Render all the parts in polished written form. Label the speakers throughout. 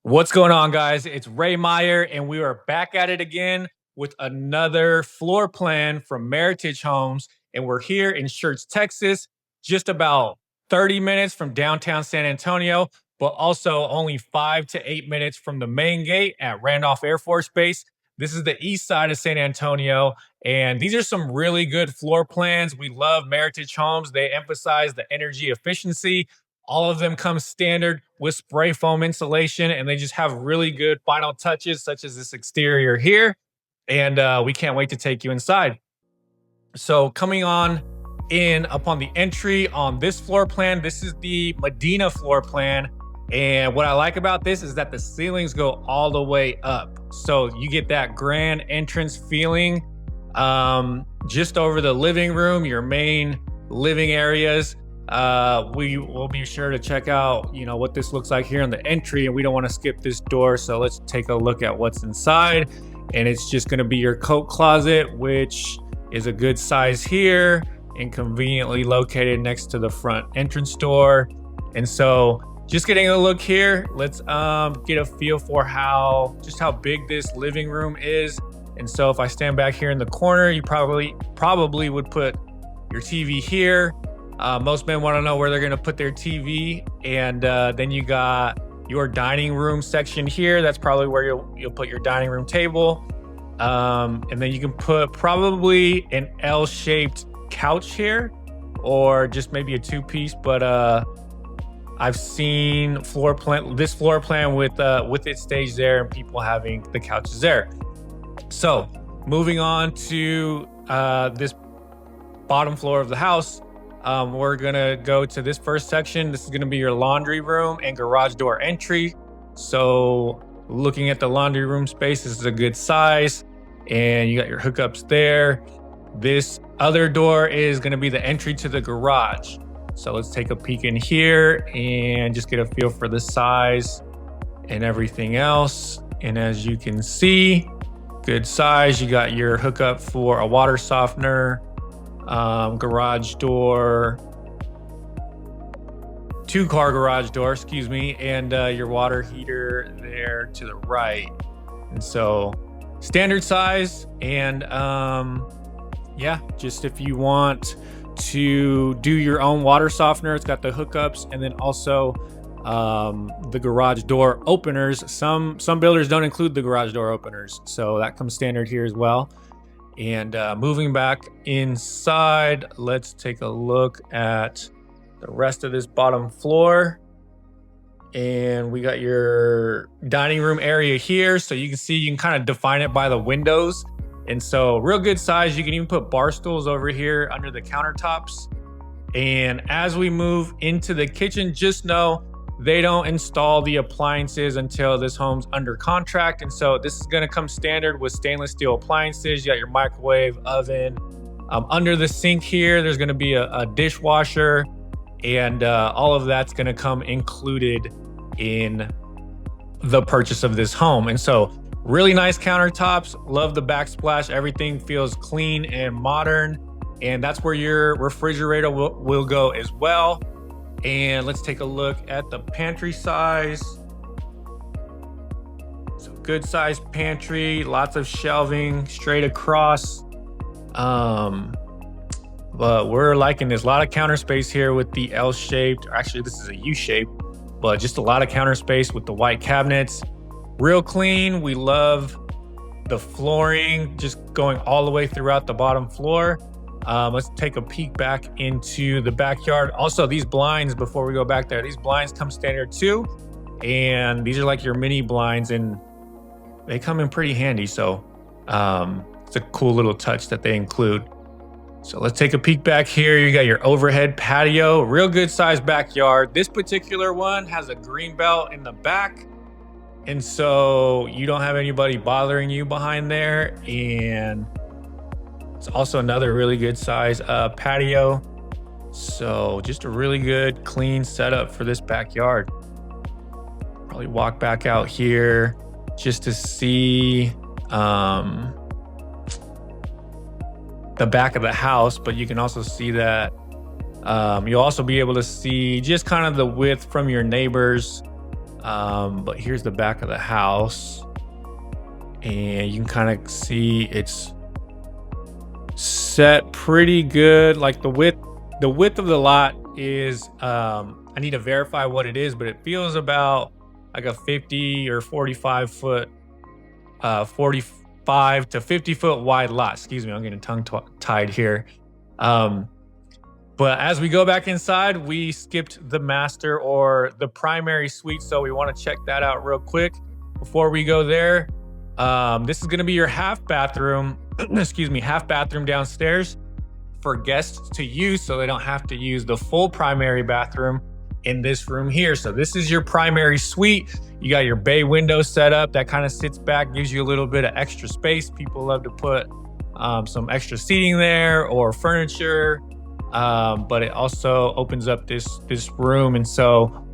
Speaker 1: What's going on, guys? It's Ray Meyer, and we are back at it again with another floor plan from Meritage Homes. And we're here in Schertz, Texas, just about 30 minutes from downtown San Antonio, but also only 5 to 8 minutes from the main gate at Randolph Air Force Base. This is the east side of San Antonio, and these are some really good floor plans. We love Meritage Homes. They emphasize the energy efficiency. All of them come standard with spray foam insulation, and they just have really good final touches, such as this exterior here. And we can't wait to take you inside. So coming on in upon the entry on this floor plan, this is the Medina floor plan. And what I like about this is that the ceilings go all the way up. So you get that grand entrance feeling just over the living room, your main living areas. We will be sure to check out, what this looks like here on the entry, and we don't want to skip this door. So let's take a look at what's inside. And it's just going to be your coat closet, which is a good size here and conveniently located next to the front entrance door. And so just getting a look here, let's get a feel for how big this living room is. And so if I stand back here in the corner, you probably would put your TV here. Most men want to know where they're going to put their TV. And then you got your dining room section here. That's probably where you'll put your dining room table. And then you can put probably an L-shaped couch here, or just maybe a two-piece. But I've seen this floor plan with it staged there and people having the couches there. So moving on to this bottom floor of the house. We're gonna go to this first section. This is gonna be your laundry room and garage door entry. So looking at the laundry room space, this is a good size, and you got your hookups there. This other door is gonna be the entry to the garage. So let's take a peek in here and just get a feel for the size and everything else. And as you can see, good size. You got your hookup for a water softener, garage door, two-car garage door, and your water heater there to the right. And so standard size. And just if you want to do your own water softener, it's got the hookups, and then also the garage door openers. Some builders don't include the garage door openers, so that comes standard here as well. And moving back inside, let's take a look at the rest of this bottom floor. And we got your dining room area here. So you can kind of define it by the windows. And so real good size. You can even put bar stools over here under the countertops. And as we move into the kitchen, just know they don't install the appliances until this home's under contract. And so this is going to come standard with stainless steel appliances. You got your microwave, oven. Under the sink here, there's going to be a dishwasher, and all of that's going to come included in the purchase of this home. And so really nice countertops. Love the backsplash. Everything feels clean and modern. And that's where your refrigerator will go as well. And let's take a look at the pantry size. So good size pantry, lots of shelving straight across. But we're liking this. A lot of counter space here with the L-shaped, or actually this is a U-shape, but just a lot of counter space with the white cabinets. Real clean. We love the flooring just going all the way throughout the bottom floor. Let's take a peek back into the backyard. Also, these blinds, before we go back there, these blinds come standard too. And these are like your mini blinds, and they come in pretty handy. So it's a cool little touch that they include. So let's take a peek back here. You got your overhead patio, real good sized backyard. This particular one has a green belt in the back. And so you don't have anybody bothering you behind there. And it's also another really good size patio. So just a really good, clean setup for this backyard. Probably walk back out here just to see the back of the house, but you can also see that you'll also be able to see just kind of the width from your neighbors But here's the back of the house, and you can kind of see it's set pretty good. Like the width of the lot is, I need to verify what it is, but it feels about like a 50 or 45 foot, 45 to 50 foot wide lot. Excuse me, I'm getting tongue tied here. But as we go back inside, we skipped the master or the primary suite. So we want to check that out real quick before we go there. This is going to be your half bathroom, excuse me, half bathroom downstairs for guests to use, so they don't have to use the full primary bathroom in this room here. So this is your primary suite. You got your bay window set up that kind of sits back, gives you a little bit of extra space. People love to put some extra seating there or furniture, but it also opens up this room. And so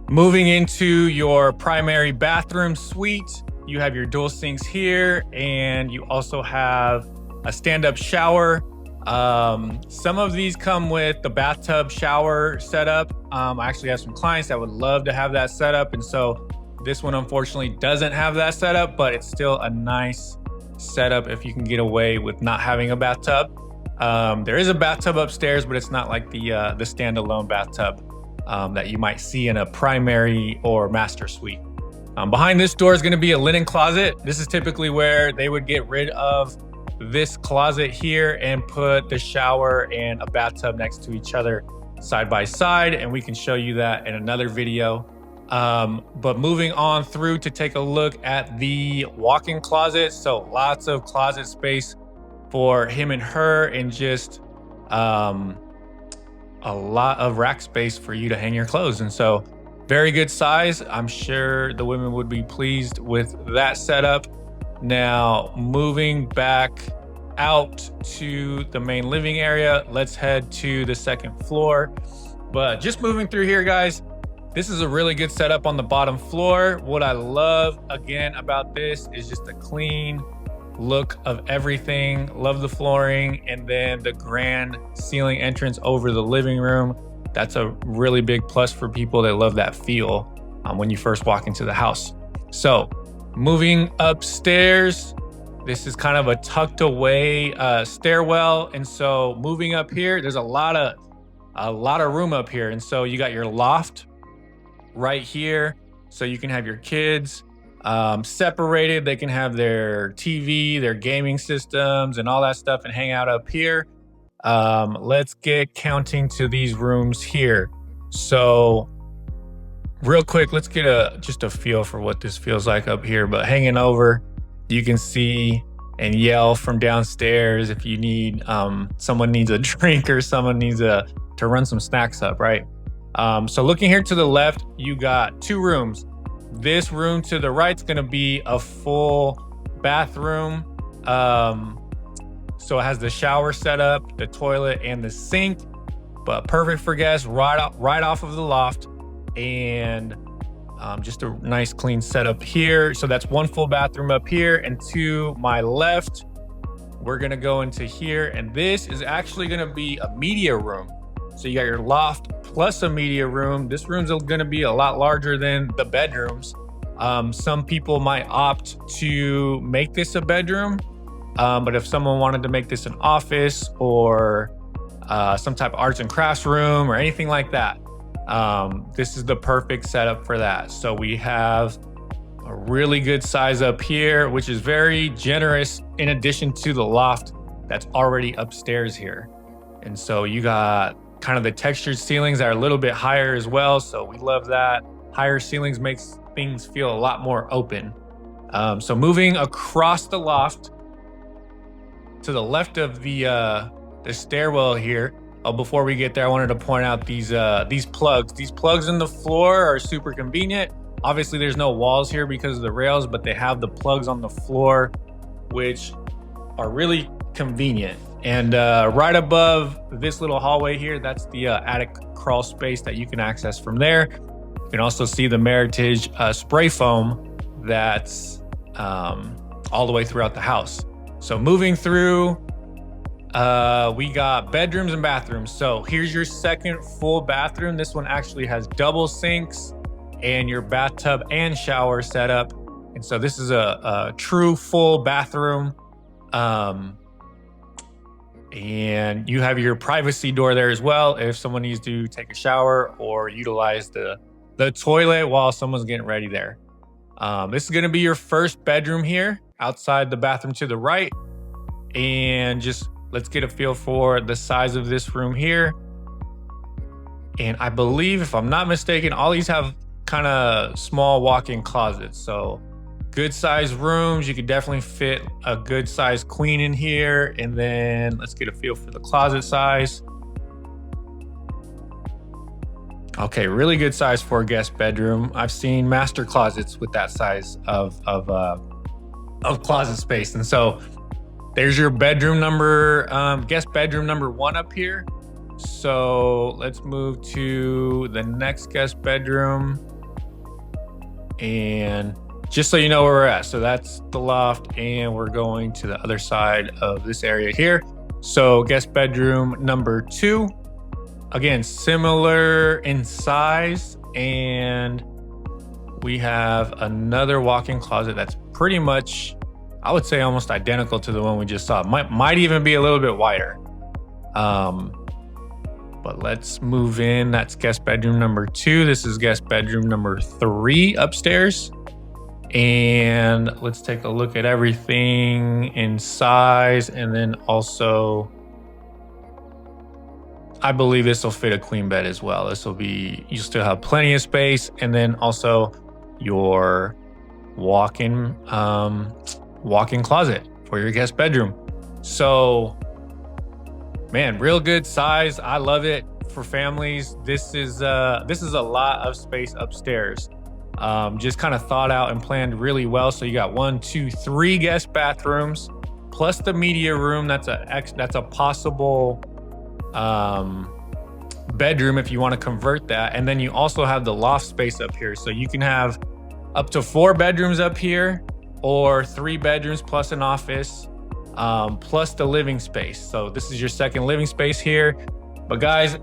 Speaker 1: moving into your primary bathroom suite, you have your dual sinks here, and you also have a stand-up shower. Some of these come with the bathtub shower setup. I actually have some clients that would love to have that setup, and so this one unfortunately doesn't have that setup, but it's still a nice setup if you can get away with not having a bathtub. There is a bathtub upstairs, but it's not like the standalone bathtub that you might see in a primary or master suite. Behind this door is going to be a linen closet. This is typically where they would get rid of this closet here and put the shower and a bathtub next to each other side by side, and we can show you that in another video. But moving on through to take a look at the walk-in closet. So lots of closet space for him and her, and just a lot of rack space for you to hang your clothes. And so very good size. I'm sure the women would be pleased with that setup. Now, moving back out to the main living area, let's head to the second floor. But just moving through here, guys, this is a really good setup on the bottom floor. What I love, again, about this is just the clean look of everything. Love the flooring, and then the grand ceiling entrance over the living room. That's a really big plus for people that love that feel when you first walk into the house. So moving upstairs, this is kind of a tucked away stairwell. And so moving up here, there's a lot of room up here. And so you got your loft right here. So you can have your kids separated. They can have their TV, their gaming systems and all that stuff and hang out up here. Let's get counting to these rooms here. So real quick, let's get just a feel for what this feels like up here. But hanging over, you can see and yell from downstairs if you need, someone needs a drink or someone needs to run some snacks up, right? So looking here to the left, you got two rooms. This room to the right is going to be a full bathroom. So it has the shower setup, the toilet, and the sink, but perfect for guests right off of the loft. And just a nice clean setup here. So that's one full bathroom up here. And to my left, we're gonna go into here, and this is actually gonna be a media room. So you got your loft plus a media room. This room's gonna be a lot larger than the bedrooms. Some people might opt to make this a bedroom, but if someone wanted to make this an office or some type of arts and crafts room or anything like that, this is the perfect setup for that. So we have a really good size up here, which is very generous in addition to the loft that's already upstairs here. And so you got kind of the textured ceilings that are a little bit higher as well. So we love that. Higher ceilings makes things feel a lot more open. So moving across the loft to the left of the stairwell here. Oh, before we get there, I wanted to point out these plugs. These plugs in the floor are super convenient. Obviously, there's no walls here because of the rails, but they have the plugs on the floor, which are really convenient. And right above this little hallway here, that's the attic crawl space that you can access from there. You can also see the Meritage spray foam that's all the way throughout the house. So moving through, we got bedrooms and bathrooms. So here's your second full bathroom. This one actually has double sinks and your bathtub and shower setup. And so this is a true full bathroom. And you have your privacy door there as well if someone needs to take a shower or utilize the toilet while someone's getting ready there. This is going to be your first bedroom here outside the bathroom to the right. And just let's get a feel for the size of this room here. And I believe, if I'm not mistaken, all these have kind of small walk-in closets. So good sized rooms. You could definitely fit a good sized queen in here. And then let's get a feel for the closet size. Okay, really good size for a guest bedroom. I've seen master closets with that size of closet space. And so there's your bedroom number, guest bedroom number 1 up here. So let's move to the next guest bedroom. And just so you know where we're at, so that's the loft, and we're going to the other side of this area here. So guest bedroom number 2, again, similar in size, and we have another walk-in closet that's pretty much, I would say, almost identical to the one we just saw. Might even be a little bit wider. But let's move in. That's guest bedroom number 2. This is guest bedroom number 3 upstairs. And let's take a look at everything in size. And then also, I believe this will fit a queen bed as well. This will be, you still have plenty of space. And then also your walk-in closet for your guest bedroom. So, man, real good size. I love it for families. This is a lot of space upstairs. Just kind of thought out and planned really well. So you got 1, 2, 3 guest bathrooms plus the media room. That's a possible bedroom if you want to convert that. And then you also have the loft space up here. So you can have up to 4 bedrooms up here, or 3 bedrooms plus an office, plus the living space. So this is your second living space here. But guys,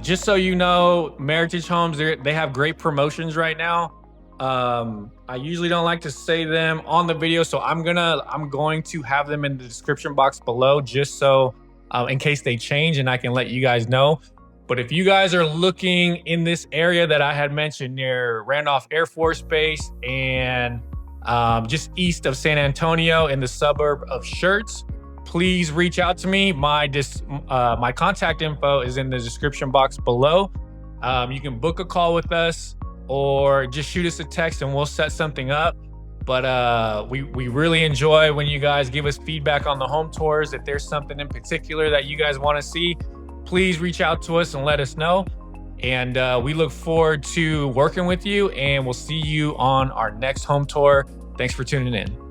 Speaker 1: just so you know, Meritage Homes, they have great promotions right now. I usually don't like to say them on the video, so I'm going to have them in the description box below, just so in case they change, and I can let you guys know. But if you guys are looking in this area that I had mentioned near Randolph Air Force Base and just east of San Antonio in the suburb of Schertz, please reach out to me. My contact info is in the description box below. You can book a call with us or just shoot us a text and we'll set something up. But we really enjoy when you guys give us feedback on the home tours. If there's something in particular that you guys want to see, please reach out to us and let us know. And we look forward to working with you, and we'll see you on our next home tour. Thanks for tuning in.